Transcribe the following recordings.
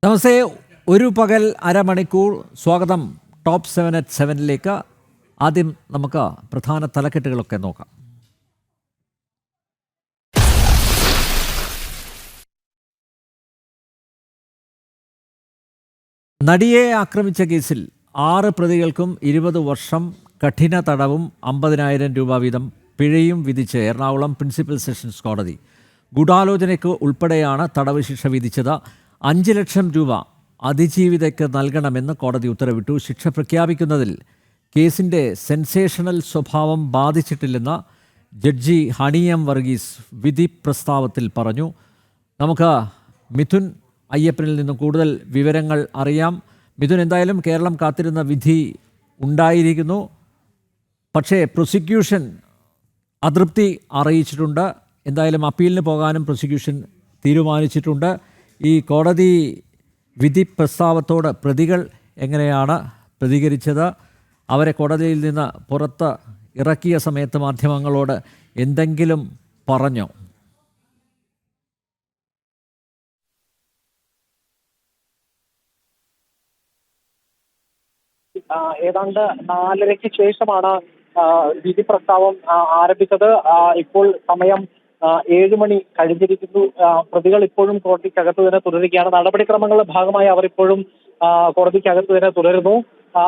നമസ്തേ. ഒരു പകൽ അരമണിക്കൂർ സ്വാഗതം ടോപ്പ് 7 ആദ്യം നമുക്ക് പ്രധാന തലക്കെട്ടുകളൊക്കെ നോക്കാം. നടിയെ ആക്രമിച്ച കേസിൽ 6 പ്രതികൾക്കും 20 വർഷം കഠിന തടവും 50,000 രൂപ വീതം പിഴയും വിധിച്ച് എറണാകുളം പ്രിൻസിപ്പൽ സെഷൻസ് കോടതി. ഗൂഢാലോചനയ്ക്ക് ഉൾപ്പെടെയാണ് തടവ് ശിക്ഷ വിധിച്ചത്. 5 ലക്ഷം രൂപ അതിജീവിതയ്ക്ക് നൽകണമെന്ന് കോടതി ഉത്തരവിട്ടു. ശിക്ഷ പ്രഖ്യാപിക്കുന്നതിൽ കേസിൻ്റെ സെൻസേഷണൽ സ്വഭാവം ബാധിച്ചിട്ടില്ലെന്ന് ജഡ്ജി ഹണി എം വർഗീസ് വിധി പ്രസ്താവത്തിൽ പറഞ്ഞു. നമുക്ക് മിഥുൻ അയ്യപ്പനിൽ നിന്ന് കൂടുതൽ വിവരങ്ങൾ അറിയാം. മിഥുൻ, എന്തായാലും കേരളം കാത്തിരുന്ന വിധി ഉണ്ടായിരിക്കുന്നു. പക്ഷേ പ്രോസിക്യൂഷൻ അതൃപ്തി അറിയിച്ചിട്ടുണ്ട്. എന്തായാലും അപ്പീലിന് പോകാനും പ്രോസിക്യൂഷൻ തീരുമാനിച്ചിട്ടുണ്ട്. ഈ കോടതി വിധി പ്രസ്താവത്തോട് പ്രതികൾ എങ്ങനെയാണ് പ്രതികരിച്ചത്? അവരെ കോടതിയിൽ നിന്ന് പുറത്ത് ഇറക്കിയ സമയത്ത് മാധ്യമങ്ങളോട് എന്തെങ്കിലും പറഞ്ഞോ? ഏതാണ്ട് 4:30-ക്ക് ശേഷമാണ് വിധി പ്രസ്താവം ആരംഭിച്ചത്. ഇപ്പോൾ സമയം 7 മണി കഴിഞ്ഞിരിക്കുന്നു. പ്രതികൾ ഇപ്പോഴും കോടതിക്കകത്ത് തന്നെ തുടരുകയാണ്. നടപടിക്രമങ്ങളുടെ ഭാഗമായി അവർ ഇപ്പോഴും കോടതിക്കകത്ത് തന്നെ തുടരുന്നു.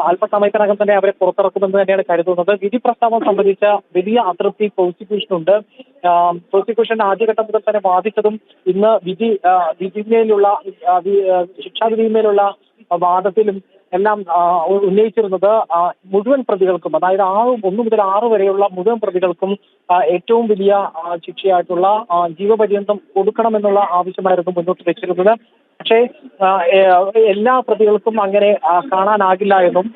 അല്പസമയത്തിനകം തന്നെ അവരെ പുറത്തിറക്കുമെന്ന് തന്നെയാണ് കരുതുന്നത്. വിധി പ്രസ്താവം സംബന്ധിച്ച വലിയ അതൃപ്തി പ്രോസിക്യൂഷനുണ്ട്. പ്രോസിക്യൂഷൻ ആദ്യഘട്ടം മുതൽ തന്നെ വാദിച്ചതും ഇന്ന് വിധിമേലുള്ള ശിക്ഷാവിധിമേലുള്ള വാദത്തിലും എല്ലാം ഉന്നയിച്ചിരുന്നത് മുഴുവൻ പ്രതികൾക്കും, അതായത് 1 മുതൽ 6 വരെയുള്ള മുഴുവൻ പ്രതികൾക്കും ഏറ്റവും വലിയ ശിക്ഷയായിട്ടുള്ള ജീവപര്യന്തം കൊടുക്കണമെന്നുള്ള ആവശ്യമായിരുന്നു മുന്നോട്ട് വെച്ചിരുന്നത്. പക്ഷേ എല്ലാ പ്രതികൾക്കും അങ്ങനെ കാണാനാകില്ല എന്നും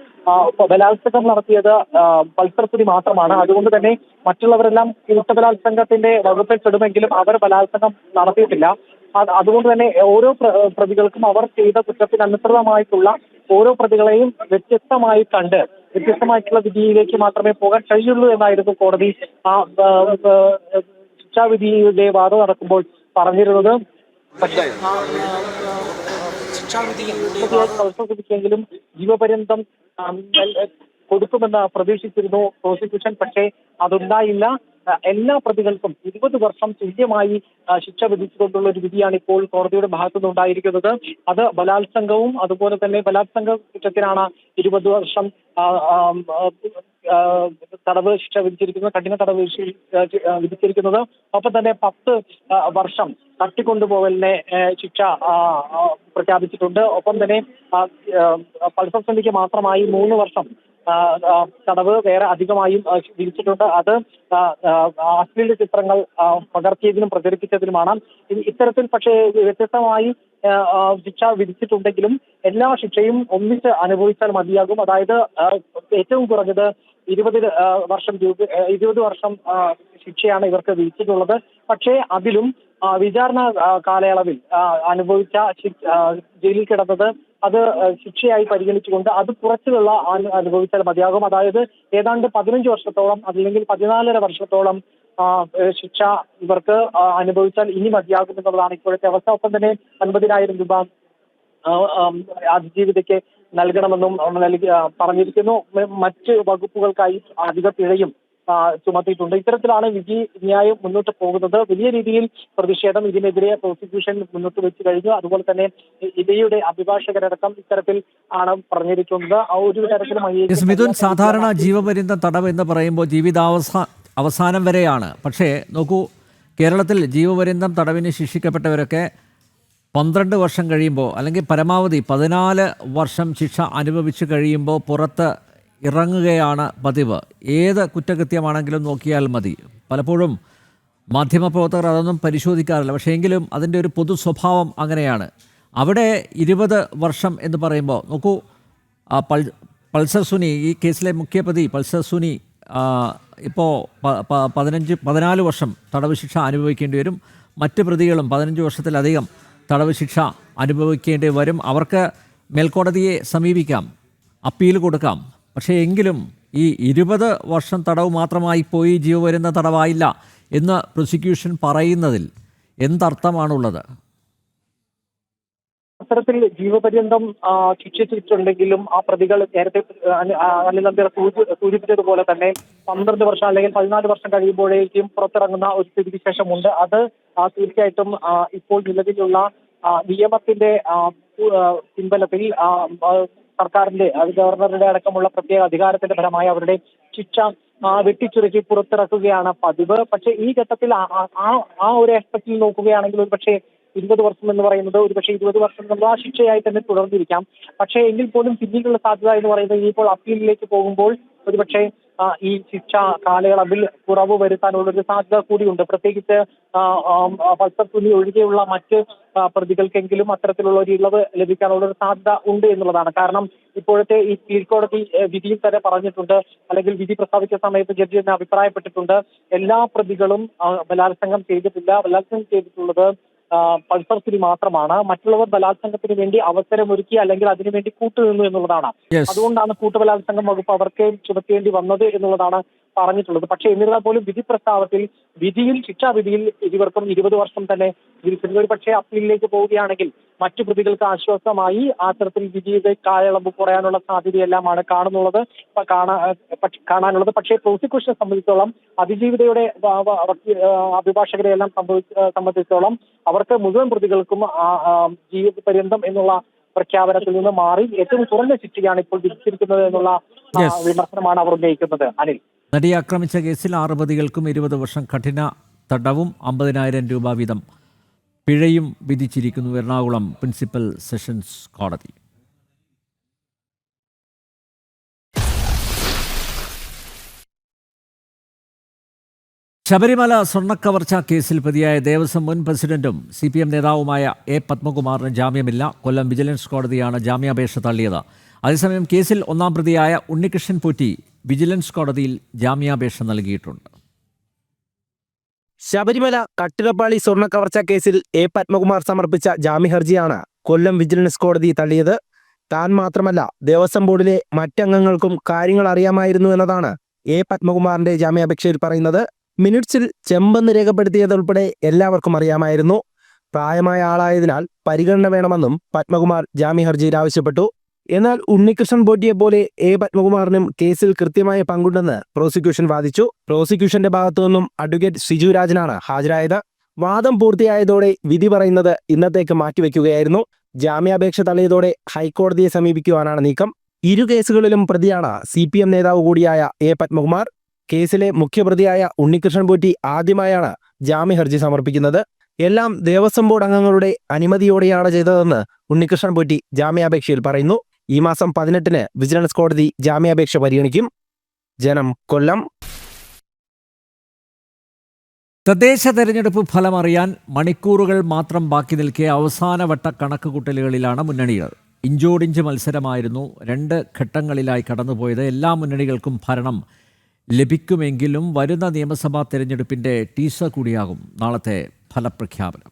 ബലാത്സംഗം നടത്തിയത് പൾസർസുനി മാത്രമാണ്. അതുകൊണ്ട് തന്നെ മറ്റുള്ളവരെല്ലാം കൂട്ടബലാത്സംഗത്തിന്റെ വകുപ്പിൽ പെടുമെങ്കിലും അവർ ബലാത്സംഗം നടത്തിയിട്ടില്ല. അതുകൊണ്ട് തന്നെ ഓരോ പ്രതികൾക്കും അവർ ചെയ്ത കുറ്റത്തിന് അനുസൃതമായിട്ടുള്ള ഓരോ പ്രതികളെയും വ്യത്യസ്തമായി കണ്ട് വ്യത്യസ്തമായിട്ടുള്ള വിധിയിലേക്ക് മാത്രമേ പോകാൻ കഴിയുള്ളൂ എന്നായിരുന്നു കോടതി ശിക്ഷാവിധിയുടെ വാദം നടക്കുമ്പോൾ പറഞ്ഞിരുന്നത്. പക്ഷേ ശിക്ഷാവിധിയെങ്കിലും ജീവപര്യന്തം കൊടുക്കുമെന്ന് പ്രതീക്ഷിച്ചിരുന്നു പ്രോസിക്യൂഷൻ. പക്ഷേ അതുണ്ടായില്ല. എല്ലാ പ്രതികൾക്കും 20 വർഷം തുല്യമായി ശിക്ഷ വിധിച്ചുകൊണ്ടുള്ള ഒരു വിധിയാണ് ഇപ്പോൾ കോടതിയുടെ ഭാഗത്തുനിന്ന് ഉണ്ടായിരിക്കുന്നത്. അത് ബലാത്സംഗവും അതുപോലെ തന്നെ ബലാത്സംഗ കുറ്റത്തിനാണ് 20 വർഷം തടവ് ശിക്ഷ വിധിച്ചിരിക്കുന്നത്, കഠിന തടവ് വിധിച്ചിരിക്കുന്നത്. ഒപ്പം തന്നെ 10 വർഷം തട്ടിക്കൊണ്ടുപോകലിനെ ശിക്ഷ പ്രഖ്യാപിച്ചിട്ടുണ്ട്. ഒപ്പം തന്നെ പൾസർസന്ധിക്ക് മാത്രമായി 3 വർഷം തടവ് വേറെ അധികമായും വിധിച്ചിട്ടുണ്ട്. അത് അശ്ലീല ചിത്രങ്ങൾ പകർത്തിയതിനും പ്രചരിപ്പിച്ചതിനുമാണ്. ഇത്തരത്തിൽ പക്ഷേ വ്യത്യസ്തമായി ശിക്ഷ വിധിച്ചിട്ടുണ്ടെങ്കിലും എല്ലാ ശിക്ഷയും ഒന്നിച്ച് അനുഭവിച്ചാൽ മതിയാകും. അതായത് ഏറ്റവും കുറഞ്ഞത് 20 വർഷം ശിക്ഷയാണ് ഇവർക്ക് വിധിച്ചിട്ടുള്ളത്. പക്ഷേ അതിലും വിചാരണ കാലയളവിൽ അനുഭവിച്ച ജയിലിൽ കിടന്നത് അത് ശിക്ഷയായി പരിഗണിച്ചുകൊണ്ട് അത് കുറച്ചുള്ള അനുഭവിച്ചാൽ മതിയാകും. അതായത് ഏതാണ്ട് 15 വർഷത്തോളം അല്ലെങ്കിൽ 14.5 വർഷത്തോളം ശിക്ഷ ഇവർക്ക് അനുഭവിച്ചാൽ ഇനി മതിയാകും എന്നുള്ളതാണ് ഇപ്പോഴത്തെ അവസ്ഥ. ഒപ്പം തന്നെ 50,000 രൂപ അതിജീവിതയ്ക്ക് നൽകണമെന്നും പറഞ്ഞിരിക്കുന്നു. മറ്റ് വകുപ്പുകൾക്കായി അധിക പിഴയും ചുമത്തിയിട്ടുണ്ട്. ഇത്തരത്തിലാണ് വിധി ന്യായം മുന്നോട്ട് പോകുന്നത്. വലിയ രീതിയിൽ പ്രതിഷേധം ഇതിനെതിരെ പ്രോസിക്യൂഷൻ മുന്നോട്ട് വെച്ച് കഴിഞ്ഞു. അതുപോലെ തന്നെ ഇവയുടെ അഭിഭാഷകരടക്കം ഇത്തരത്തിൽ ആണ് പറഞ്ഞിരിക്കുന്നത്. ഒരു തരത്തിലും മിഥുൻ, സാധാരണ ജീവപര്യന്തം തടവ് എന്ന് പറയുമ്പോൾ അവസാനം വരെയാണ്. പക്ഷേ നോക്കൂ, കേരളത്തിൽ ജീവപര്യന്തം തടവിന് ശിക്ഷിക്കപ്പെട്ടവരൊക്കെ 12 വർഷം കഴിയുമ്പോൾ അല്ലെങ്കിൽ പരമാവധി 14 വർഷം ശിക്ഷ അനുഭവിച്ചു കഴിയുമ്പോൾ പുറത്ത് ഇറങ്ങുകയാണ് പതിവ്. ഏത് കുറ്റകൃത്യമാണെങ്കിലും നോക്കിയാൽ മതി. പലപ്പോഴും മാധ്യമപ്രവർത്തകർ അതൊന്നും പരിശോധിക്കാറില്ല. പക്ഷേ എങ്കിലും അതിൻ്റെ ഒരു പൊതു സ്വഭാവം അങ്ങനെയാണ്. അവിടെ 20 വർഷം എന്ന് പറയുമ്പോൾ നോക്കൂ, പൾസർ സുനി, ഈ കേസിലെ മുഖ്യപ്രതി പൾസർ സുനി ഇപ്പോൾ 14 വർഷം തടവ് ശിക്ഷ അനുഭവിക്കേണ്ടി വരും. മറ്റ് പ്രതികളും 15 വർഷത്തിലധികം തടവ് ശിക്ഷ അനുഭവിക്കേണ്ടി വരും. അവർക്ക് മേൽക്കോടതിയെ സമീപിക്കാം, അപ്പീൽ കൊടുക്കാം. പക്ഷേ എങ്കിലും ഈ 20 വർഷം തടവ് മാത്രമായി പോയി, ജീവപര്യന്തം തടവായില്ല എന്ന് പ്രോസിക്യൂഷൻ പറയുന്നതിൽ എന്തർത്ഥമാണുള്ളത്? അത്തരത്തിൽ ജീവപര്യന്തം ശിക്ഷിച്ചിട്ടുണ്ടെങ്കിലും ആ പ്രതികൾ നേരത്തെ അനിൽ നമ്പ്യാർ സൂചിപ്പിച്ചതുപോലെ തന്നെ 12 വർഷം അല്ലെങ്കിൽ 14 വർഷം കഴിയുമ്പോഴേക്കും പുറത്തിറങ്ങുന്ന ഒരു സ്ഥിതിവിശേഷമുണ്ട്. അത് തീർച്ചയായിട്ടും ഇപ്പോൾ നിലവിലുള്ള നിയമത്തിന്റെ പിൻബലത്തിൽ സർക്കാരിന്റെ ഗവർണറുടെ അടക്കമുള്ള പ്രത്യേക അധികാരത്തിന്റെ ഫലമായി അവരുടെ ശിക്ഷ വെട്ടിച്ചുരുക്കി പുറത്തിറക്കുകയാണ് പതിവ്. പക്ഷേ ഈ ഘട്ടത്തിൽ ആ ഒരു ആസ്പെക്റ്റിൽ നോക്കുകയാണെങ്കിൽ ഒരു പക്ഷേ 20 വർഷം എന്ന് പറയുന്നത് ഒരുപക്ഷെ 20 വർഷം എന്നുള്ള ശിക്ഷയായി തന്നെ തുടർന്നിരിക്കാം. പക്ഷേ എങ്കിൽ പോലും പിന്നീടുള്ള സാധ്യത എന്ന് പറയുന്നത് ഇനിയിപ്പോൾ അപ്പീലിലേക്ക് പോകുമ്പോൾ ഒരുപക്ഷെ ഈ ശിക്ഷ കാലയളവിൽ കുറവ് വരുത്താനുള്ളൊരു സാധ്യത കൂടിയുണ്ട്. പ്രത്യേകിച്ച് പൾസർ സുനി ഒഴികെയുള്ള മറ്റ് പ്രതികൾക്കെങ്കിലും അത്തരത്തിലുള്ള ഒരു ഇളവ് ലഭിക്കാനുള്ള ഒരു സാധ്യത ഉണ്ട് എന്നുള്ളതാണ്. കാരണം ഇപ്പോഴത്തെ ഈ കീഴ്ക്കോടതി വിധിയിൽ തന്നെ പറഞ്ഞിട്ടുണ്ട്, അല്ലെങ്കിൽ വിധി പ്രസ്താവിച്ച സമയത്ത് ജഡ്ജി തന്നെ അഭിപ്രായപ്പെട്ടിട്ടുണ്ട്, എല്ലാ പ്രതികളും ബലാത്സംഗം ചെയ്തിട്ടില്ല. ബലാത്സംഗം ചെയ്തിട്ടുള്ളത് പൾസർ സുനി മാത്രമാണ്. മറ്റുള്ളവർ ബലാത്സംഗത്തിന് വേണ്ടി അവസരമൊരുക്കി അല്ലെങ്കിൽ അതിനുവേണ്ടി കൂട്ടുനിന്നു എന്നുള്ളതാണ്. അതുകൊണ്ടാണ് കൂട്ടുബലാത്സംഗം വകുപ്പ് അവർക്ക് ചുമത്തേണ്ടി വന്നത് എന്നുള്ളതാണ് പറഞ്ഞിട്ടുള്ളത്. പക്ഷേ എന്നിരുന്നാൽ പോലും വിധി പ്രസ്താവത്തിൽ ശിക്ഷാവിധിയിൽ ഇരുവർക്കും 20 വർഷം തന്നെ വിധിച്ചിട്ടുണ്ട്. ഒരു പക്ഷേ അപ്പീലിലേക്ക് പോവുകയാണെങ്കിൽ മറ്റു പ്രതികൾക്ക് ആശ്വാസമായി അത്തരത്തിൽ വിധിയുടെ കാലയളവ് കുറയാനുള്ള സാധ്യതയെല്ലാമാണ് കാണാനുള്ളത്. പക്ഷേ പ്രോസിക്യൂഷനെ സംബന്ധിച്ചോളം അതിജീവിതയുടെ അഭിഭാഷകരെ എല്ലാം സംബന്ധിച്ചോളം അവർക്ക് മുഴുവൻ പ്രതികൾക്കും ജീവപര്യന്തം എന്നുള്ള പ്രഖ്യാപനത്തിൽ നിന്ന് മാറി ഏറ്റവും കുറഞ്ഞ ശിക്ഷയാണ് ഇപ്പോൾ വിധിച്ചിരിക്കുന്നത് എന്നുള്ള വിമർശനമാണ് അവർ ഉന്നയിക്കുന്നത്. അനിൽ, നടിയെ ആക്രമിച്ച കേസിൽ 6 പ്രതികൾക്കും 20 വർഷം കഠിന തടവും 50,000 രൂപ വീതം പിഴയും വിധിച്ചിരിക്കുന്നു എറണാകുളം പ്രിൻസിപ്പൽ സെഷൻസ് കോടതി. ശബരിമല സ്വർണ്ണക്കവർച്ചാ കേസിൽ പ്രതിയായ ദേവസ്വം മുൻ പ്രസിഡന്റും CPM നേതാവുമായ A. പത്മകുമാറിന് ജാമ്യമില്ല. കൊല്ലം വിജിലൻസ് കോടതിയാണ് ജാമ്യാപേക്ഷ തള്ളിയത്. അതേസമയം കേസിൽ ഒന്നാം പ്രതിയായ ഉണ്ണികൃഷ്ണൻ പോറ്റി വിജിലൻസ് കോടതിയിൽ ജാമ്യാപേക്ഷ നൽകിയിട്ടുണ്ട്. ശബരിമല കട്ടിലപ്പാളി സ്വർണ്ണക്കവർച്ചാ കേസിൽ A. പത്മകുമാർ സമർപ്പിച്ച ജാമ്യഹർജിയാണ് കൊല്ലം വിജിലൻസ് കോടതി തള്ളിയത്. താൻ മാത്രമല്ല ദേവസ്വം ബോർഡിലെ മറ്റംഗങ്ങൾക്കും കാര്യങ്ങൾ അറിയാമായിരുന്നു എന്നതാണ് A. പത്മകുമാറിന്റെ ജാമ്യാപേക്ഷയിൽ പറയുന്നത്. മിനിറ്റ്സിൽ ചെമ്പെന്ന് രേഖപ്പെടുത്തിയതുൾപ്പെടെ എല്ലാവർക്കും അറിയാമായിരുന്നു. പ്രായമായ ആളായതിനാൽ പരിഗണന വേണമെന്നും പത്മകുമാർ ജാമ്യഹർജിയിൽ ആവശ്യപ്പെട്ടു. എന്നാൽ ഉണ്ണികൃഷ്ണൻ പോറ്റിയെ പോലെ A. പത്മകുമാറിനും കേസിൽ കൃത്യമായ പങ്കുണ്ടെന്ന് പ്രോസിക്യൂഷൻ വാദിച്ചു. പ്രോസിക്യൂഷന്റെ ഭാഗത്തുനിന്നും അഡ്വക്കേറ്റ് സിജു രാജനാണ് ഹാജരായത്. വാദം പൂർത്തിയായതോടെ വിധി പറയുന്നത് ഇന്നത്തേക്ക് മാറ്റിവെക്കുകയായിരുന്നു. ജാമ്യാപേക്ഷ തള്ളിയതോടെ ഹൈക്കോടതിയെ സമീപിക്കുവാനാണ് നീക്കം. ഇരു കേസുകളിലും പ്രതിയാണ് CPM നേതാവ് കൂടിയായ A. പത്മകുമാർ. കേസിലെ മുഖ്യപ്രതിയായ ഉണ്ണികൃഷ്ണൻ പോറ്റി ആദ്യമായാണ് ജാമ്യഹർജി സമർപ്പിക്കുന്നത്. എല്ലാം ദേവസ്വം ബോർഡ് അംഗങ്ങളുടെ അനുമതിയോടെയാണ് ചെയ്തതെന്ന് ഉണ്ണികൃഷ്ണൻ പോറ്റി ജാമ്യാപേക്ഷയിൽ പറയുന്നു. ഈ മാസം 18-ന് വിജിലൻസ് കോടതി ജാമ്യാപേക്ഷ പരിഗണിക്കും. ജനം, കൊല്ലം. തദ്ദേശ തെരഞ്ഞെടുപ്പ് ഫലം അറിയാൻ മണിക്കൂറുകൾ മാത്രം ബാക്കി നിൽക്കെ അവസാനവട്ട കണക്കുകൂട്ടലുകളിലാണ് മുന്നണികൾ. ഇഞ്ചോടിഞ്ച് മത്സരമായിരുന്നു 2 ഘട്ടങ്ങളിലായി കടന്നുപോയത്. എല്ലാ മുന്നണികൾക്കും ഭരണം ലഭിക്കുമെങ്കിലും വരുന്ന നിയമസഭാ തെരഞ്ഞെടുപ്പിന്റെ ടീസർ കൂടിയാകും നാളത്തെ ഫലപ്രഖ്യാപനം.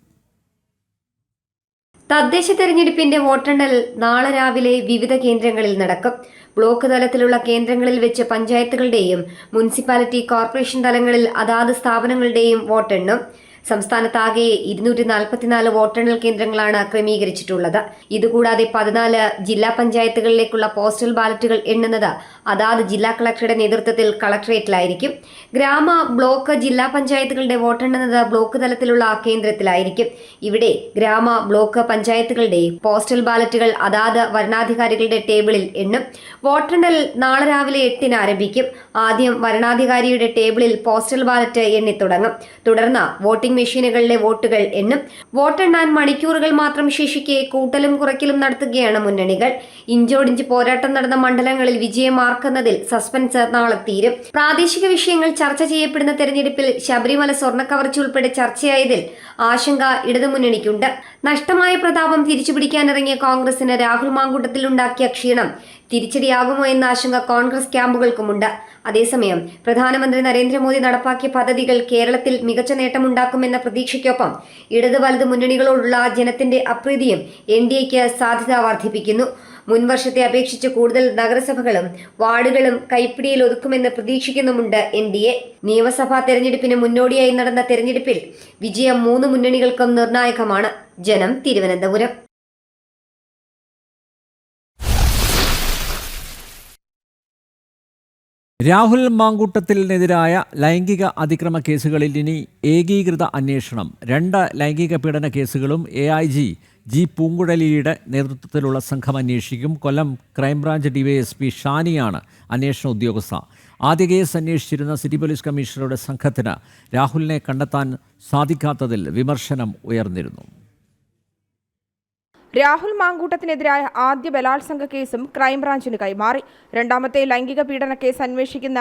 തദ്ദേശ തെരഞ്ഞെടുപ്പിന്റെ വോട്ടെണ്ണൽ നാളെ രാവിലെ വിവിധ കേന്ദ്രങ്ങളിൽ നടക്കും. ബ്ലോക്ക് തലത്തിലുള്ള കേന്ദ്രങ്ങളിൽ വെച്ച് പഞ്ചായത്തുകളുടെയും മുനിസിപ്പാലിറ്റി കോർപ്പറേഷൻ തലങ്ങളിൽ അതാത് സ്ഥാപനങ്ങളുടെയും വോട്ടെണ്ണും. സംസ്ഥാനത്താകെ 244 വോട്ടെണ്ണൽ കേന്ദ്രങ്ങളാണ് ക്രമീകരിച്ചിട്ടുള്ളത്. ഇതുകൂടാതെ 14 ജില്ലാ പഞ്ചായത്തുകളിലേക്കുള്ള പോസ്റ്റൽ ബാലറ്റുകൾ എണ്ണുന്നത് അതാത് ജില്ലാ കളക്ടറുടെ നേതൃത്വത്തിൽ കളക്ടറേറ്റിലായിരിക്കും. ഗ്രാമ, ബ്ലോക്ക്, ജില്ലാ പഞ്ചായത്തുകളുടെ വോട്ടെണ്ണുന്നത് ബ്ലോക്ക് തലത്തിലുള്ള കേന്ദ്രത്തിലായിരിക്കും. ഇവിടെ ഗ്രാമ, ബ്ലോക്ക് പഞ്ചായത്തുകളുടെ പോസ്റ്റൽ ബാലറ്റുകൾ അതാത് വരണാധികാരികളുടെ ടേബിളിൽ എണ്ണും. വോട്ടെണ്ണൽ നാളെ രാവിലെ 8-ന് ആരംഭിക്കും. ആദ്യം വരണാധികാരിയുടെ ടേബിളിൽ പോസ്റ്റൽ ബാലറ്റ് എണ്ണിത്തുടങ്ങും. തുടർന്ന് വോട്ടിംഗ് മെഷീനുകളിലെ വോട്ടുകൾ എണ്ണും. വോട്ടെണ്ണാൻ മണിക്കൂറുകൾ മാത്രം ശേഷിക്കെ കൂട്ടലും കുറയ്ക്കലും നടത്തുകയാണ് മുന്നണികൾ. ഇഞ്ചോടിഞ്ച് പോരാട്ടം നടന്ന മണ്ഡലങ്ങളിൽ വിജയമാർക്കുന്നതിൽ സസ്പെൻസ് നാളെ തീരും. പ്രാദേശിക വിഷയങ്ങൾ ചർച്ച ചെയ്യപ്പെടുന്ന തെരഞ്ഞെടുപ്പിൽ ശബരിമല സ്വർണ്ണക്കവർച്ച ഉൾപ്പെടെ ചർച്ചയായതിൽ ആശങ്ക ഇടതുമുന്നണിക്കുണ്ട്. നഷ്ടമായ പ്രതാപം തിരിച്ചുപിടിക്കാനിറങ്ങിയ കോൺഗ്രസിന് രാഹുൽ മാങ്കൂട്ടത്തിൽ ഉണ്ടാക്കിയ ക്ഷീണം തിരിച്ചടിയാകുമോ എന്ന ആശങ്ക കോൺഗ്രസ് ക്യാമ്പുകൾക്കുമുണ്ട്. അതേസമയം പ്രധാനമന്ത്രി നരേന്ദ്രമോദി നടപ്പാക്കിയ പദ്ധതികൾ കേരളത്തിൽ മികച്ച നേട്ടമുണ്ടാക്കുമെന്ന പ്രതീക്ഷയ്ക്കൊപ്പം ഇടത് വലത് മുന്നണികളോടുള്ള ജനത്തിന്റെ അപ്രീതിയും NDAക്ക് സാധ്യത വർദ്ധിപ്പിക്കുന്നു. മുൻവർഷത്തെ അപേക്ഷിച്ച് കൂടുതൽ നഗരസഭകളും വാർഡുകളും കൈപ്പിടിയിൽ ഒതുക്കുമെന്ന് പ്രതീക്ഷിക്കുന്നുമുണ്ട് NDA. നിയമസഭാ തെരഞ്ഞെടുപ്പിന് മുന്നോടിയായി നടന്ന തെരഞ്ഞെടുപ്പിൽ വിജയം 3 മുന്നണികൾക്കും നിർണായകമാണ്. ജനം, തിരുവനന്തപുരം. രാഹുൽ മാങ്കൂട്ടത്തിനെതിരായ ലൈംഗിക അതിക്രമ കേസുകളിൽ ഇനി ഏകീകൃത അന്വേഷണം. 2 ലൈംഗിക പീഡന കേസുകളും AIG ജി പൂങ്കുഴലിയുടെ നേതൃത്വത്തിലുള്ള സംഘം അന്വേഷിക്കും. കൊല്ലം ക്രൈംബ്രാഞ്ച് DYSP ഷാനിയാണ് അന്വേഷണ ഉദ്യോഗസ്ഥ. ആദ്യ കേസ് അന്വേഷിച്ചിരുന്ന സിറ്റി പോലീസ് കമ്മീഷണറുടെ സംഘത്തിന് രാഹുലിനെ കണ്ടെത്താൻ സാധിക്കാത്തതിൽ വിമർശനം ഉയർന്നിരുന്നു. രാഹുൽ മാങ്കൂട്ടത്തിനെതിരായ ആദ്യ ബലാത്സംഗ കേസും ക്രൈംബ്രാഞ്ചിന് കൈമാറി. രണ്ടാമത്തെ ലൈംഗിക പീഡന കേസ് അന്വേഷിക്കുന്ന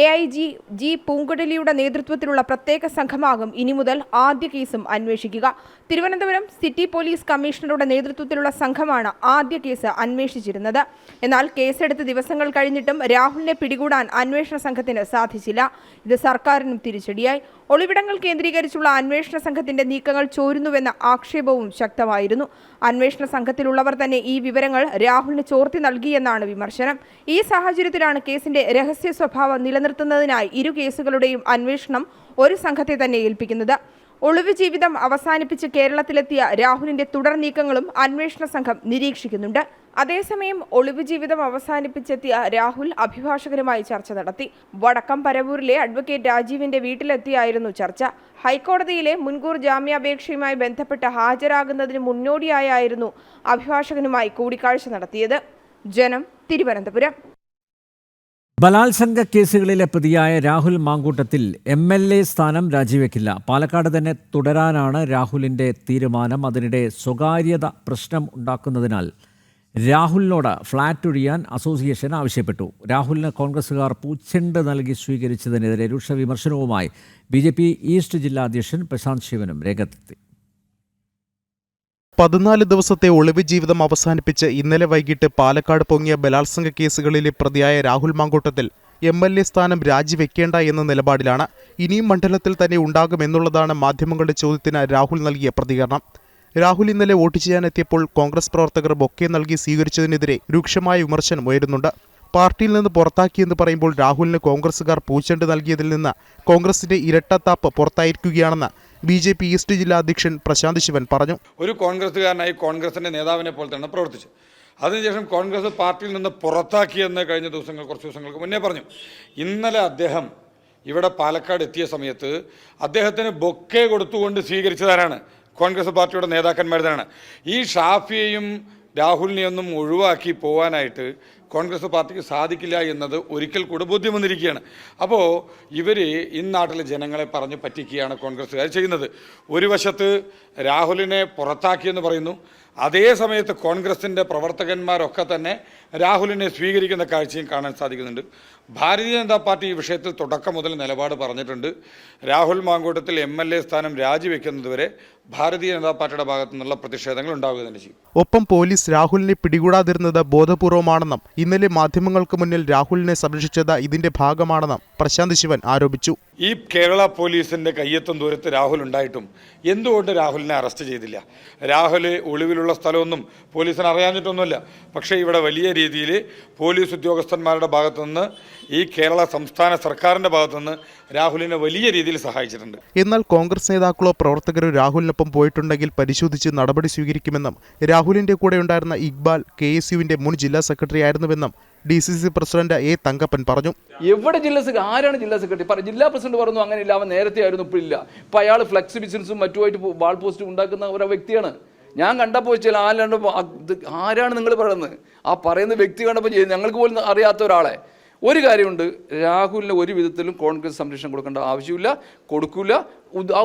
AIG ജി പൂങ്കുഴലിയുടെ നേതൃത്വത്തിലുള്ള പ്രത്യേക സംഘമാകും ഇനി മുതൽ ആദ്യ കേസും അന്വേഷിക്കുക. തിരുവനന്തപുരം സിറ്റി പോലീസ് കമ്മീഷണറുടെ നേതൃത്വത്തിലുള്ള സംഘമാണ് ആദ്യ കേസ് അന്വേഷിച്ചിരുന്നത്. എന്നാൽ കേസെടുത്ത് ദിവസങ്ങൾ കഴിഞ്ഞിട്ടും രാഹുലിനെ പിടികൂടാൻ അന്വേഷണ സംഘത്തിന് സാധിച്ചില്ല. ഇത് സർക്കാരിനും തിരിച്ചടിയായി. ഒളിവിടങ്ങൾ കേന്ദ്രീകരിച്ചുള്ള അന്വേഷണ സംഘത്തിന്റെ നീക്കങ്ങൾ ചോരുന്നുവെന്ന ആക്ഷേപവും ശക്തമായിരുന്നു. അന്വേഷണ സംഘത്തിലുള്ളവർ തന്നെ ഈ വിവരങ്ങൾ രാഹുലിന് ചോർത്തി നൽകിയെന്നാണ് വിമർശനം. ഈ സാഹചര്യത്തിലാണ് കേസിന്റെ രഹസ്യ സ്വഭാവം നിലനിർത്തുന്നതിനായി ഇരു കേസുകളുടെയും അന്വേഷണം ഒരു സംഘത്തെ തന്നെ ഏൽപ്പിക്കുന്നത്. ഒളിവ് ജീവിതം അവസാനിപ്പിച്ച് കേരളത്തിലെത്തിയ രാഹുലിന്റെ തുടർ നീക്കങ്ങളും അന്വേഷണ സംഘം നിരീക്ഷിക്കുന്നുണ്ട്. അതേസമയം ഒളിവ് ജീവിതം അവസാനിപ്പിച്ചെത്തിയ രാഹുൽ അഭിഭാഷകരുമായി ചർച്ച നടത്തി. വടക്കം പരവൂരിലെ അഡ്വക്കേറ്റ് രാജീവിന്റെ വീട്ടിലെത്തിയായിരുന്നു ചർച്ച. ഹൈക്കോടതിയിലെ മുൻകൂർ ജാമ്യാപേക്ഷയുമായി ബന്ധപ്പെട്ട് ഹാജരാകുന്നതിന് മുന്നോടിയായിരുന്നു അഭിഭാഷകനുമായി കൂടിക്കാഴ്ച നടത്തിയത്. ജനം, തിരുവനന്തപുരം. ബലാത്സംഗ കേസുകളിലെ പ്രതിയായ രാഹുൽ മാങ്കൂട്ടത്തിൽ MLA സ്ഥാനം രാജിവെക്കില്ല. പാലക്കാട് തന്നെ തുടരാനാണ് രാഹുലിൻ്റെ തീരുമാനം. അതിനിടെ സ്വകാര്യത പ്രശ്നം ഉണ്ടാക്കുന്നതിനാൽ രാഹുലിനോട് ഫ്ളാറ്റ് ഒഴിയാൻ അസോസിയേഷൻ ആവശ്യപ്പെട്ടു. രാഹുലിന് കോൺഗ്രസുകാർ പൂച്ചെണ്ട് നൽകി സ്വീകരിച്ചതിനെതിരെ രൂക്ഷ വിമർശനവുമായി BJP ഈസ്റ്റ് ജില്ലാ അധ്യക്ഷൻ പ്രശാന്ത് ശിവനും രംഗത്തെത്തി. 14 ദിവസത്തെ ഒളിവ് ജീവിതം അവസാനിപ്പിച്ച് ഇന്നലെ വൈകിട്ട് പാലക്കാട് പൊങ്ങിയ ബലാത്സംഗ കേസുകളിലെ പ്രതിയായ രാഹുൽ മാങ്കൂട്ടത്തിൽ MLA സ്ഥാനം രാജിവെക്കേണ്ട എന്ന നിലപാടിലാണ്. ഇനിയും മണ്ഡലത്തിൽ തന്നെ ഉണ്ടാകുമെന്നുള്ളതാണ് മാധ്യമങ്ങളുടെ ചോദ്യത്തിന് രാഹുൽ നൽകിയ പ്രതികരണം. രാഹുൽ ഇന്നലെ വോട്ട് ചെയ്യാനെത്തിയപ്പോൾ കോൺഗ്രസ് പ്രവർത്തകർ ബൊക്കെ നൽകി സ്വീകരിച്ചതിനെതിരെ രൂക്ഷമായ വിമർശനം ഉയരുന്നുണ്ട്. പാർട്ടിയിൽ നിന്ന് പുറത്താക്കിയെന്ന് പറയുമ്പോൾ രാഹുലിന് കോൺഗ്രസുകാർ പൂച്ചെണ്ട് നൽകിയതിൽ നിന്ന് കോൺഗ്രസിന്റെ ഇരട്ടത്താപ്പ് പുറത്തായിരിക്കുകയാണെന്ന് BJP ഈസ്റ്റ് ജില്ലാ അധ്യക്ഷൻ പ്രശാന്ത് ശിവൻ പറഞ്ഞു. ഒരു കോൺഗ്രസുകാരനായി കോൺഗ്രസിന്റെ നേതാവിനെ പോലെ തന്നെ പ്രവർത്തിച്ചു. അതിനുശേഷം കോൺഗ്രസ് പാർട്ടിയിൽ നിന്ന് പുറത്താക്കിയെന്ന് കഴിഞ്ഞ കുറച്ച് ദിവസങ്ങൾക്ക് മുന്നേ പറഞ്ഞു. ഇന്നലെ അദ്ദേഹം ഇവിടെ പാലക്കാട് എത്തിയ സമയത്ത് അദ്ദേഹത്തിന് ബൊക്കെ കൊടുത്തുകൊണ്ട് സ്വീകരിച്ചതാരാണ്? കോൺഗ്രസ് പാർട്ടിയുടെ നേതാക്കന്മാർ തന്നെയാണ്. ഈ ഷാഫിയെയും രാഹുലിനെയൊന്നും ഒഴിവാക്കി പോകാനായിട്ട് കോൺഗ്രസ് പാർട്ടിക്ക് സാധിക്കില്ല എന്നത് ഒരിക്കൽ കൂടെ ബോധ്യം വന്നിരിക്കുകയാണ്. അപ്പോൾ ഇവർ ഇന്നാട്ടിലെ ജനങ്ങളെ പറഞ്ഞ് പറ്റിക്കുകയാണ് കോൺഗ്രസ്സുകാർ ചെയ്യുന്നത്. ഒരു വശത്ത് രാഹുലിനെ പുറത്താക്കിയെന്ന് പറയുന്നു, അതേ സമയത്ത് കോൺഗ്രസിൻ്റെ പ്രവർത്തകന്മാരൊക്കെ തന്നെ രാഹുലിനെ സ്വീകരിക്കുന്ന കാഴ്ചയും കാണാൻ സാധിക്കുന്നുണ്ട്. ഭാരതീയ ജനതാ പാർട്ടി ഈ വിഷയത്തിൽ തുടക്കം മുതൽ നിലപാട് പറഞ്ഞിട്ടുണ്ട്. രാഹുൽ മാങ്കൂട്ടത്തിൽ MLA സ്ഥാനം രാജിവെക്കുന്നതുവരെ ഭാരതീയ ജനതാ പാർട്ടിയുടെ ഭാഗത്തു നിന്നുള്ള പ്രതിഷേധങ്ങൾ ഉണ്ടാവുക തന്നെ ചെയ്യും. ഒപ്പം പോലീസ് രാഹുലിനെ പിടികൂടാതിരുന്നത് ബോധപൂർവമാണെന്നും ഇന്നലെ മാധ്യമങ്ങൾക്ക് മുന്നിൽ രാഹുലിനെ സംരക്ഷിച്ചത് ഇതിന്റെ ഭാഗമാണെന്നും പ്രശാന്ത് ശിവൻ ആരോപിച്ചു. ഈ കേരള പോലീസിന്റെ കയ്യെത്തും ദൂരത്ത് രാഹുൽ ഉണ്ടായിട്ടും എന്തുകൊണ്ട് രാഹുലിനെ അറസ്റ്റ് ചെയ്തില്ല? രാഹുൽ ഒളിവിലുള്ള സ്ഥലമൊന്നും പോലീസിന് അറിയാഞ്ഞിട്ടൊന്നുമില്ല. പക്ഷേ ഇവിടെ വലിയ രീതിയിൽ പോലീസ് ഉദ്യോഗസ്ഥന്മാരുടെ ഭാഗത്തുനിന്ന് ഈ കേരള സംസ്ഥാന സർക്കാരിന്റെ ഭാഗത്തുനിന്ന് രാഹുലിനെ വലിയ രീതിയിൽ സഹായിച്ചിട്ടുണ്ട്. എന്നാൽ കോൺഗ്രസ് നേതാക്കളോ പ്രവർത്തകരോ രാഹുലിനൊപ്പം പോയിട്ടുണ്ടെങ്കിൽ പരിശോധിച്ച് നടപടി സ്വീകരിക്കുമെന്നും രാഹുലിന്റെ കൂടെ ഉണ്ടായിരുന്ന ഇക്ബാൽ KSUവിന്റെ മുൻ ജില്ലാ സെക്രട്ടറി ആയിരുന്നുവെന്നും DCC പ്രസിഡന്റ് A തങ്കപ്പൻ പറഞ്ഞു. എവിടെ ആരാണ് ജില്ലാ സെക്രട്ടറി? ജില്ലാ പ്രസിഡന്റ് പറഞ്ഞു അങ്ങനെയില്ല, അവൻ നേരത്തെ ആയിരുന്നു, ഇപ്പോഴില്ല. ഇപ്പം അയാൾ ഫ്ലെക്സ് ബിസിനസ്സും മറ്റുമായിട്ട് വാൾ പോസ്റ്റ് ഉണ്ടാക്കുന്ന ഒരു വ്യക്തിയാണ്. ഞാൻ കണ്ടപ്പോൾ വെച്ചാൽ ആരാണ് നിങ്ങൾ പറയുന്നത്? ആ പറയുന്ന വ്യക്തി കണ്ടപ്പോൾ ഞങ്ങൾക്ക് പോലും അറിയാത്ത ഒരാളെ. ഒരു കാര്യമുണ്ട്, രാഹുലിന് ഒരു വിധത്തിലും കോൺഗ്രസ് സംരക്ഷണം കൊടുക്കേണ്ട ആവശ്യമില്ല, കൊടുക്കില്ല.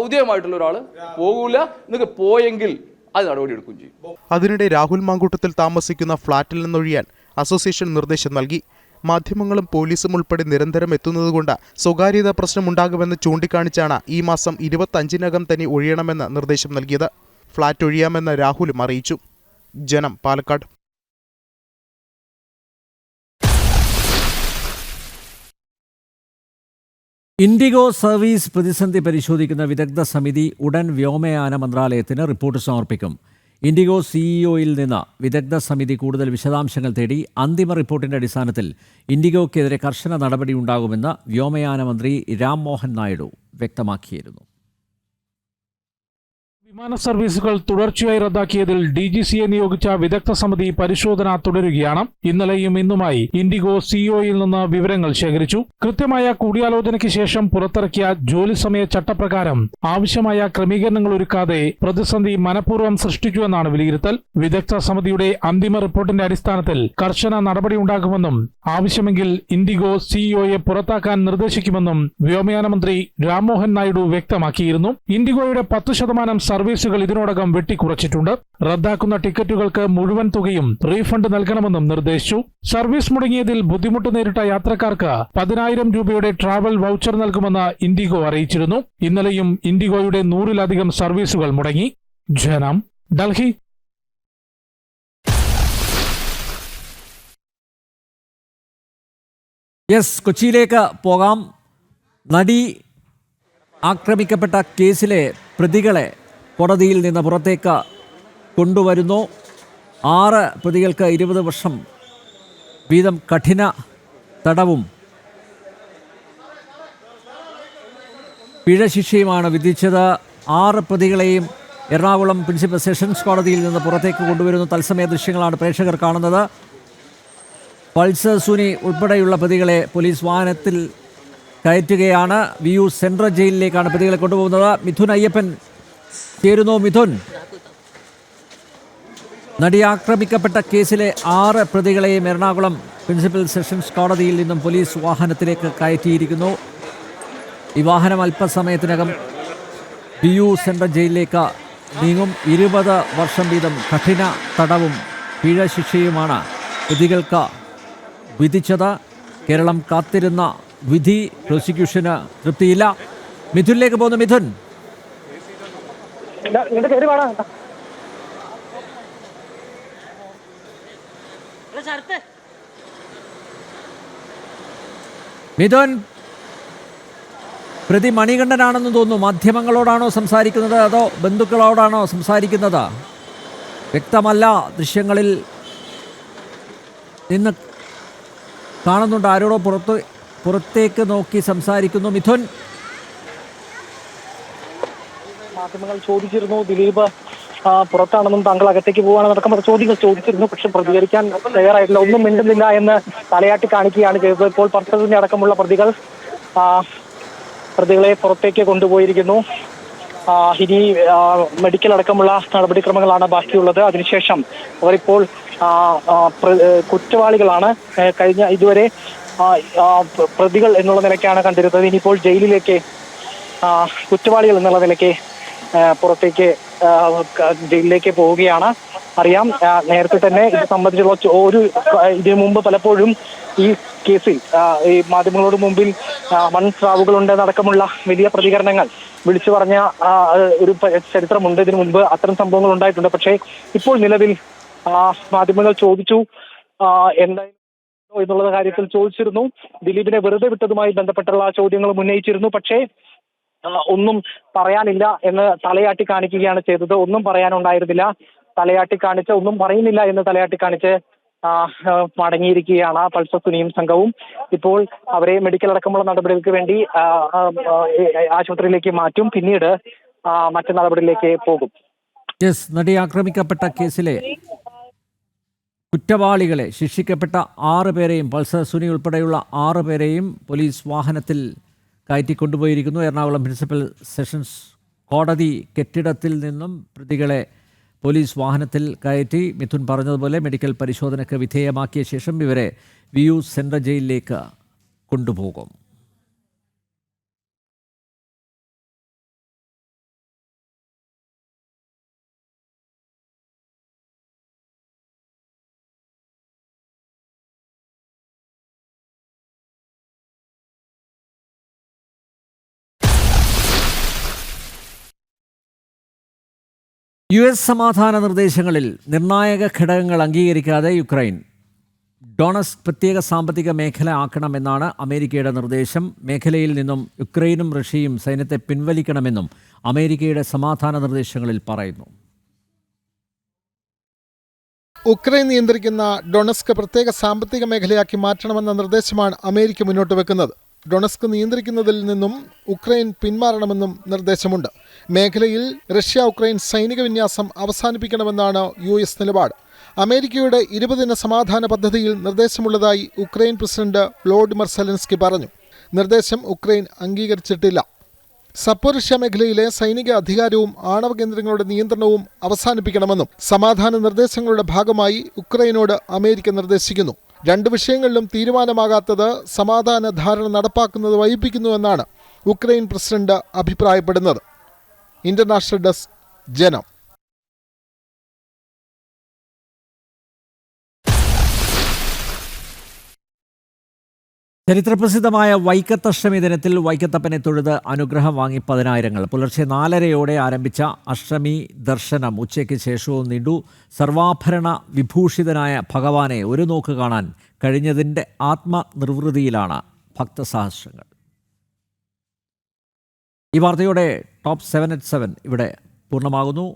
ഔദ്യോഗികമായിട്ടുള്ള ഒരാൾ പോകില്ല. നിങ്ങൾക്ക് പോയെങ്കിൽ അത് നടപടിയെടുക്കുകയും ചെയ്യും. അതിനിടെ രാഹുൽ മാങ്കൂട്ടത്തിൽ താമസിക്കുന്ന ഫ്ളാറ്റിൽ നിന്നൊഴിയാൻ അസോസിയേഷൻ നിർദ്ദേശം നൽകി. മാധ്യമങ്ങളും പോലീസും ഉൾപ്പെടെ നിരന്തരം എത്തുന്നതുകൊണ്ട് സ്വകാര്യതാ പ്രശ്നമുണ്ടാകുമെന്ന് ചൂണ്ടിക്കാണിച്ചാണ് ഈ മാസം 25-നകം തന്നെ ഒഴിയണമെന്ന് നിർദ്ദേശം നൽകിയത്. ഫ്ളാറ്റ് ഒഴിയാമെന്ന് രാഹുലും അറിയിച്ചു. ജനം, പാലക്കാട്. ഇൻഡിഗോ സർവീസ് പ്രതിസന്ധി പരിശോധിക്കുന്ന വിദഗ്ധ സമിതി ഉടൻ വ്യോമയാന മന്ത്രാലയത്തിന് റിപ്പോർട്ട് സമർപ്പിക്കും. ഇൻഡിഗോ സിഇഒയിൽ നിന്ന് വിദഗ്ധ സമിതി കൂടുതൽ വിശദാംശങ്ങൾ തേടി അന്തിമ റിപ്പോർട്ടിന്റെ അടിസ്ഥാനത്തിൽ ഇൻഡിഗോയ്ക്കെതിരെ കർശന നടപടിയുണ്ടാകുമെന്ന് വ്യോമയാന മന്ത്രി രാം മോഹൻ നായിഡു വ്യക്തമാക്കിയിരുന്നു. വിമാന സർവീസുകൾ തുടർച്ചയായി റദ്ദാക്കിയതിൽ DGCയെ നിയോഗിച്ച വിദഗ്ധ സമിതി പരിശോധന തുടരുകയാണ്. ഇന്നലെയും ഇന്നുമായി ഇൻഡിഗോ സിഇഒയിൽ നിന്ന് വിവരങ്ങൾ ശേഖരിച്ചു. കൃത്യമായ കൂടിയാലോചനയ്ക്ക് ശേഷം പുറത്തിറക്കിയ ജോലി സമയ ചട്ടപ്രകാരം ആവശ്യമായ ക്രമീകരണങ്ങൾ ഒരുക്കാതെ പ്രതിസന്ധി മനഃപൂർവ്വം സൃഷ്ടിച്ചുവെന്നാണ് വിലയിരുത്തൽ. വിദഗ്ധ സമിതിയുടെ അന്തിമ റിപ്പോർട്ടിന്റെ അടിസ്ഥാനത്തിൽ കർശന നടപടിയുണ്ടാകുമെന്നും ആവശ്യമെങ്കിൽ ഇൻഡിഗോ സിഇഒയെ പുറത്താക്കാൻ നിർദ്ദേശിക്കുമെന്നും വ്യോമയാന മന്ത്രി രാംമോഹൻ നായിഡു വ്യക്തമാക്കിയിരുന്നു. ഇൻഡിഗോയുടെ 10% സർവീസുകൾ ഇതിനോടകം വെട്ടിക്കുറച്ചിട്ടുണ്ട്. റദ്ദാക്കുന്ന ടിക്കറ്റുകൾക്ക് മുഴുവൻ തുകയും റീഫണ്ട് നൽകണമെന്നും നിർദ്ദേശിച്ചു. സർവീസ് മുടങ്ങിയതിൽ ബുദ്ധിമുട്ട് നേരിട്ട യാത്രക്കാർക്ക് 10,000 രൂപയുടെ ട്രാവൽ വൗച്ചർ നൽകുമെന്ന് ഇൻഡിഗോ അറിയിച്ചിരുന്നു. ഇന്നലെയും ഇൻഡിഗോയുടെ 100-ലധികം സർവീസുകൾ മുടങ്ങി. ജനം, ഡൽഹി. കൊച്ചിയിലേക്ക് പോകാം. നടി ആക്രമിക്കപ്പെട്ട കേസിലെ പ്രതികളെ കോടതിയിൽ നിന്ന് പുറത്തേക്ക് കൊണ്ടുവരുന്നു. 6 പ്രതികൾക്ക് 20 വർഷം വീതം കഠിന തടവും പിഴശിക്ഷയുമാണ് വിധിച്ചത്. 6 പ്രതികളെയും എറണാകുളം പ്രിൻസിപ്പൽ സെഷൻസ് കോടതിയിൽ നിന്ന് പുറത്തേക്ക് കൊണ്ടുവരുന്നു. തത്സമയ ദൃശ്യങ്ങളാണ് പ്രേക്ഷകർ കാണുന്നത്. പൾസർ സുനി ഉൾപ്പെടെയുള്ള പ്രതികളെ പോലീസ് വാഹനത്തിൽ കയറ്റുകയാണ്. വിയു സെൻട്രൽ ജയിലിലേക്കാണ് പ്രതികളെ കൊണ്ടുപോകുന്നത്. മിഥുൻ അയ്യപ്പൻ ചേരുന്നു. മിഥുൻ, നടി ആക്രമിക്കപ്പെട്ട കേസിലെ 6 പ്രതികളെയും എറണാകുളം പ്രിൻസിപ്പൽ സെഷൻസ് കോടതിയിൽ നിന്നും പോലീസ് വാഹനത്തിലേക്ക് കയറ്റിയിരിക്കുന്നു. ഈ വാഹനം അല്പസമയത്തിനകം വിയു സെൻട്രൽ ജയിലിലേക്ക് നീങ്ങും. 20 വർഷം വീതം കഠിന തടവും പിഴശിക്ഷയുമാണ് പ്രതികൾക്ക് വിധിച്ചത്. കേരളം കാത്തിരുന്ന വിധി പ്രോസിക്യൂഷന് തൃപ്തിയില്ല. മിഥുനിലേക്ക് പോകുന്നു. മിഥുൻ, മിഥുൻ, പ്രതി മണികണ്ഠനാണെന്ന് തോന്നുന്നു. മാധ്യമങ്ങളോടാണോ സംസാരിക്കുന്നത് അതോ ബന്ധുക്കളോടാണോ സംസാരിക്കുന്നത്? വ്യക്തമല്ല. ദൃശ്യങ്ങളിൽ നിന്ന് കാണുന്നുണ്ട് ആരോടോ പുറത്തേക്ക് നോക്കി സംസാരിക്കുന്നു. മിഥുൻ, മാധ്യമങ്ങൾ ചോദിച്ചിരുന്നു ദിലീപ് പുറത്താണെന്നും താങ്കൾ അകത്തേക്ക് പോകാണെന്നടക്കം ചോദ്യങ്ങൾ ചോദിച്ചിരുന്നു. പക്ഷെ പ്രതികരിക്കാൻ തയ്യാറായിട്ടില്ല. ഒന്നും മിണ്ടുന്നില്ല എന്ന് തലയാട്ടി കാണിക്കുകയാണ് ചെയ്തത്. ഇപ്പോൾ പർച്ചേസിന്റെ അടക്കമുള്ള പ്രതികളെ പുറത്തേക്ക് കൊണ്ടുപോയിരിക്കുന്നു. ഇനി മെഡിക്കൽ അടക്കമുള്ള നടപടിക്രമങ്ങളാണ് ബാക്കിയുള്ളത്. അതിനുശേഷം അവരിപ്പോൾ കുറ്റവാളികളാണ്. ഇതുവരെ പ്രതികൾ എന്നുള്ള നിലയ്ക്കാണ് കണ്ടിരുന്നത്. ഇനിയിപ്പോൾ ജയിലിലേക്ക് കുറ്റവാളികൾ എന്നുള്ള നിലയ്ക്ക് പുറത്തേക്ക് ജയിലിലേക്ക് പോവുകയാണ്. അറിയാം, നേരത്തെ തന്നെ ഇത് സംബന്ധിച്ചുള്ള ഇതിനു മുമ്പ് പലപ്പോഴും ഈ കേസിൽ ഈ മാധ്യമങ്ങളോട് മുമ്പിൽ മൺസ്രാവുകളുണ്ടെന്നടക്കമുള്ള വലിയ പ്രതികരണങ്ങൾ വിളിച്ചു പറഞ്ഞ ഒരു ചരിത്രമുണ്ട്. ഇതിനു മുൻപ് അത്തരം സംഭവങ്ങൾ ഉണ്ടായിട്ടുണ്ട്. പക്ഷേ ഇപ്പോൾ നിലവിൽ മാധ്യമങ്ങൾ ചോദിച്ചു എന്തായിരുന്നു എന്നുള്ള കാര്യത്തിൽ ചോദിച്ചിരുന്നു. ദിലീപിനെ വെറുതെ വിട്ടതുമായി ബന്ധപ്പെട്ടുള്ള ചോദ്യങ്ങൾ ഉന്നയിച്ചിരുന്നു. പക്ഷേ ഒന്നും പറയാനില്ല എന്ന് തലയാട്ടി കാണിക്കുകയാണ് ചെയ്തത്. ഒന്നും പറയാനുണ്ടായിരുന്നില്ല. തലയാട്ടി കാണിച്ച് ഒന്നും പറയുന്നില്ല എന്ന് തലയാട്ടി കാണിച്ച് മടങ്ങിയിരിക്കുകയാണ് പൾസർ സുനിയും സംഘവും. ഇപ്പോൾ അവരെ മെഡിക്കൽ അടക്കമുള്ള നടപടികൾക്ക് വേണ്ടി ആശുപത്രിയിലേക്ക് മാറ്റും. പിന്നീട് മറ്റു നടപടിയിലേക്ക് പോകും. നടി ആക്രമിക്കപ്പെട്ട കേസിലെ കുറ്റവാളികളെ ശിക്ഷിക്കപ്പെട്ട 6 പേരെയും പൾസർ സുനി ഉൾപ്പെടെയുള്ള 6 പേരെയും പോലീസ് വാഹനത്തിൽ കയറ്റിക്കൊണ്ടുപോയിരിക്കുന്നു. എറണാകുളം പ്രിൻസിപ്പൽ സെഷൻസ് കോടതി കെട്ടിടത്തിൽ നിന്നും പ്രതികളെ പോലീസ് വാഹനത്തിൽ കയറ്റി മിഥുൻ പറഞ്ഞതുപോലെ മെഡിക്കൽ പരിശോധനയ്ക്ക് വിധേയമാക്കിയ ശേഷം ഇവരെ വിയു സെൻട്രൽ ജയിലിലേക്ക് കൊണ്ടുപോകും. US സമാധാന നിർദ്ദേശങ്ങളിൽ നിർണായക ഘടകങ്ങൾ അംഗീകരിക്കാതെ യുക്രൈൻ. ഡൊണസ്ക് പ്രത്യേക സാമ്പത്തിക മേഖല ആക്കണമെന്നാണ് അമേരിക്കയുടെ നിർദ്ദേശം. മേഖലയിൽ നിന്നും യുക്രൈനും റഷ്യയും സൈന്യത്തെ പിൻവലിക്കണമെന്നും അമേരിക്കയുടെ സമാധാന നിർദ്ദേശങ്ങളിൽ പറയുന്നു. ഉക്രൈൻ നിയന്ത്രിക്കുന്ന ഡൊണസ്ക് പ്രത്യേക സാമ്പത്തിക മേഖലയാക്കി മാറ്റണമെന്ന നിർദ്ദേശമാണ് അമേരിക്ക മുന്നോട്ട് വെക്കുന്നത്. ഡൊണസ്ക് നിയന്ത്രിക്കുന്നതിൽ നിന്നും ഉക്രൈൻ പിന്മാറണമെന്നും നിർദ്ദേശമുണ്ട്. മേഖലയിൽ റഷ്യ ഉക്രൈൻ സൈനിക വിന്യാസം അവസാനിപ്പിക്കണമെന്നാണ് US നിലപാട്. അമേരിക്കയുടെ 20 ദിന സമാധാന പദ്ധതിയിൽ നിർദ്ദേശമുള്ളതായി ഉക്രൈൻ പ്രസിഡന്റ് വ്ളോഡിമിർ സെലൻസ്കി പറഞ്ഞു. നിർദ്ദേശം ഉക്രൈൻ അംഗീകരിച്ചിട്ടില്ല. സപ്പോറിഷ്യ മേഖലയിലെ സൈനിക അധികാരവും ആണവ കേന്ദ്രങ്ങളുടെ നിയന്ത്രണവും അവസാനിപ്പിക്കണമെന്നും സമാധാന നിർദ്ദേശങ്ങളുടെ ഭാഗമായി ഉക്രൈനോട് അമേരിക്ക നിർദ്ദേശിക്കുന്നു. 2 വിഷയങ്ങളിലും തീരുമാനമാകാത്തത് സമാധാന ധാരണ നടപ്പാക്കുന്നത് വൈകിപ്പിക്കുന്നുവെന്നാണ് ഉക്രൈൻ പ്രസിഡന്റ് അഭിപ്രായപ്പെടുന്നത്. ഇന്റർനാഷണൽ ഡെസ്ക്, ജനം. ചരിത്രപ്രസിദ്ധമായ വൈക്കത്തഷ്ടമി ദിനത്തിൽ വൈക്കത്തപ്പനെ തൊഴുത് അനുഗ്രഹം വാങ്ങി പതിനായിരങ്ങൾ. പുലർച്ചെ 4:30 ആരംഭിച്ച അഷ്ടമി ദർശനം ഉച്ചയ്ക്ക് ശേഷവും നീണ്ടു. സർവാഭരണ വിഭൂഷിതനായ ഭഗവാനെ ഒരു നോക്ക് കാണാൻ കഴിഞ്ഞതിൻ്റെ ആത്മനിർവൃതിയിലാണ് ഭക്തസഹസ്രങ്ങൾ. ഈ വാർത്തയോടെ ടോപ്പ് 7 at 7 ഇവിടെ പൂർണ്ണമാകുന്നു.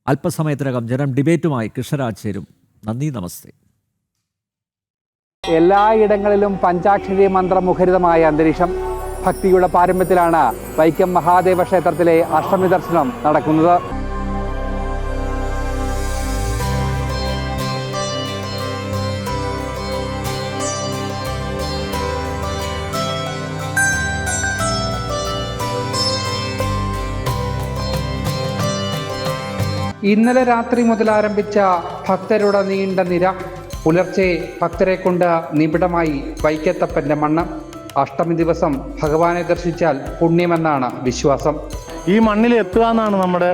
അല്പസമയത്തിനകം ജനം ഡിബേറ്റുമായി കൃഷ്ണരാജ് ചേരും. നന്ദി, നമസ്തേ. എല്ലായിടങ്ങളിലും പഞ്ചാക്ഷരി മന്ത്രമുഖരിതമായ അന്തരീക്ഷം. ഭക്തിയുടെ പാരമ്യത്തിലാണ് വൈക്കം മഹാദേവ ക്ഷേത്രത്തിലെ അഷ്ടമി ദർശനം നടക്കുന്നത്. ഇന്നലെ രാത്രി മുതൽ ആരംഭിച്ച ഭക്തരുടെ നീണ്ട നിര. പുലർച്ചെ ഭക്തരെ കൊണ്ട് നിബിഡമായി വൈക്കത്തപ്പന്റെ മണ്ണ്. അഷ്ടമി ദിവസം ഭഗവാനെ ദർശിച്ചാൽ പുണ്യമെന്നാണ് വിശ്വാസം. ഈ മണ്ണിൽ എത്തുക എന്നാണ് നമ്മുടെ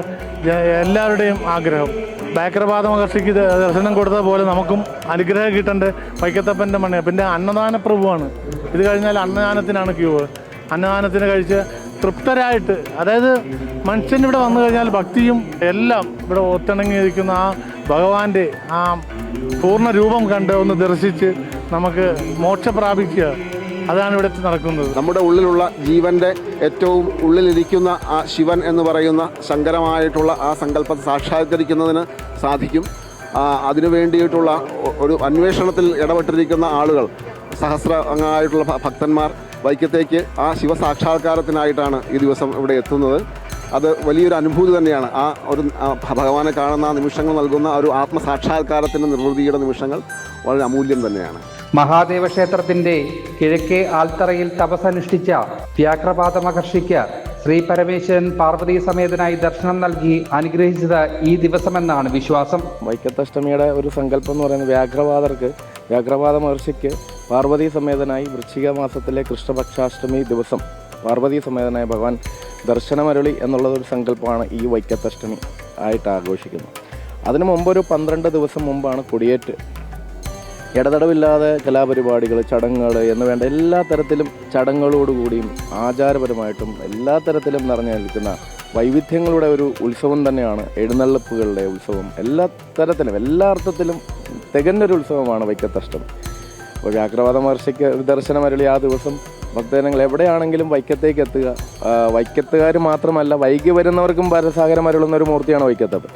എല്ലാവരുടെയും ആഗ്രഹം. ബാക്രപാദ മഹർഷിക്ക് ദർശനം കൊടുത്ത പോലെ നമുക്കും അനുഗ്രഹം കിട്ടേണ്ട വൈക്കത്തപ്പൻ്റെ മണ്ണ്. പിന്നെ അന്നദാന പ്രഭുവാണ്. ഇത് കഴിഞ്ഞാൽ അന്നദാനത്തിനാണ് ക്യൂ. അന്നദാനത്തിന് കഴിച്ച് തൃപ്തരായിട്ട്, അതായത് മനുഷ്യൻ ഇവിടെ വന്നു കഴിഞ്ഞാൽ ഭക്തിയും എല്ലാം ഇവിടെ ഒത്തിണങ്ങിയിരിക്കുന്ന ആ ഭഗവാന്റെ ആ പൂർണ്ണ രൂപം കണ്ട് ഒന്ന് ദർശിച്ച് നമുക്ക് മോക്ഷം പ്രാപിക്കുക, അതാണ് ഇവിടെ നടക്കുന്നത്. നമ്മുടെ ഉള്ളിലുള്ള ജീവന്റെ ഏറ്റവും ഉള്ളിലിരിക്കുന്ന ആ ശിവൻ എന്ന് പറയുന്ന ശങ്കരമായിട്ടുള്ള ആ സങ്കല്പത്തെ സാക്ഷാത്കരിക്കുന്നതിന് സാധിക്കും. അതിനു വേണ്ടിയിട്ടുള്ള ഒരു അന്വേഷണത്തിൽ ഇടപെട്ടിരിക്കുന്ന ആളുകൾ, സഹസ്രാംഗമായിട്ടുള്ള ഭക്തന്മാർ വൈക്കത്തേക്ക് ആ ശിവസാക്ഷാത്കാരത്തിനായിട്ടാണ് ഈ ദിവസം ഇവിടെ എത്തുന്നത്. അത് വലിയൊരു അനുഭൂതി തന്നെയാണ്. ആ ഒരു ഭഗവാനെ കാണുന്ന നിമിഷങ്ങൾ നൽകുന്ന ഒരു ആത്മസാക്ഷാത്കാരത്തിൻ്റെ നിർവൃതിയുടെ നിമിഷങ്ങൾ വളരെ അമൂല്യം തന്നെയാണ്. മഹാദേവ ക്ഷേത്രത്തിന്റെ കിഴക്കേ ആൽത്തറയിൽ തപസ്സനുഷ്ഠിച്ച വ്യാഘ്രപാദ മഹർഷിക്ക് ശ്രീ പരമേശ്വരൻ പാർവതി സമേതനായി ദർശനം നൽകി അനുഗ്രഹിച്ചത് ഈ ദിവസമെന്നാണ് വിശ്വാസം. വൈക്കത്തഷ്ടമിയുടെ ഒരു സങ്കല്പം എന്ന് പറയുന്നത് വ്യാഘ്രപാദ മഹർഷിക്ക് പാർവതി സമേതനായി വൃശ്ചിക മാസത്തിലെ കൃഷ്ണപക്ഷാഷ്ടമി ദിവസം പാർവതി സമേതനായ ഭഗവാൻ ദർശനമരുളി എന്നുള്ളതൊരു സങ്കല്പമാണ് ഈ വൈക്കത്തഷ്ടമി ആയിട്ട് ആഘോഷിക്കുന്നത്. അതിനു മുമ്പൊരു 12 ദിവസം മുമ്പാണ് കൊടിയേറ്റ്. ഇടതടവില്ലാതെ കലാപരിപാടികൾ, ചടങ്ങുകൾ എന്ന് വേണ്ട എല്ലാ തരത്തിലും ചടങ്ങുകളോടുകൂടിയും ആചാരപരമായിട്ടും എല്ലാ തരത്തിലും നിറഞ്ഞു നിൽക്കുന്ന വൈവിധ്യങ്ങളുടെ ഒരു ഉത്സവം തന്നെയാണ് എഴുന്നള്ളിപ്പുകളുടെ ഉത്സവം. എല്ലാ തരത്തിലും എല്ലാ അർത്ഥത്തിലും തികഞ്ഞൊരു ഉത്സവമാണ് വൈക്കത്തഷ്ടമി. അപ്പോൾ വ്യാഘ്രപാദ മഹർഷിക്ക് ദർശനമരുളി ആ ദിവസം ഭക്തജനങ്ങൾ എവിടെയാണെങ്കിലും വൈക്കത്തേക്ക് എത്തുക. വൈക്കത്തുകാർ മാത്രമല്ല, വൈകി വരുന്നവർക്കും പരസാഗരം അരുളുന്ന ഒരു മൂർത്തിയാണ് വൈക്കത്തപ്പൻ.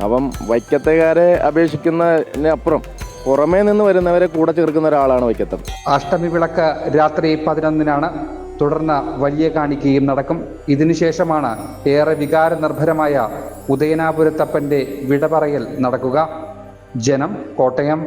അപ്പം വൈക്കത്തുകാരെ അപേക്ഷിക്കുന്നതിനപ്പുറം പുറമേ നിന്ന് വരുന്നവരെ കൂടെ ചേർക്കുന്ന ഒരാളാണ് വൈക്കത്തപ്പൻ. അഷ്ടമി വിളക്ക് രാത്രി 11-നാണ്. തുടർന്ന് വലിയ കാണിക്കയും നടക്കും. ഇതിനുശേഷമാണ് ഏറെ വികാരനിർഭരമായ ഉദയനാപുരത്തപ്പന്റെ വിടപറയൽ നടക്കുക. ജനം, കോട്ടയം.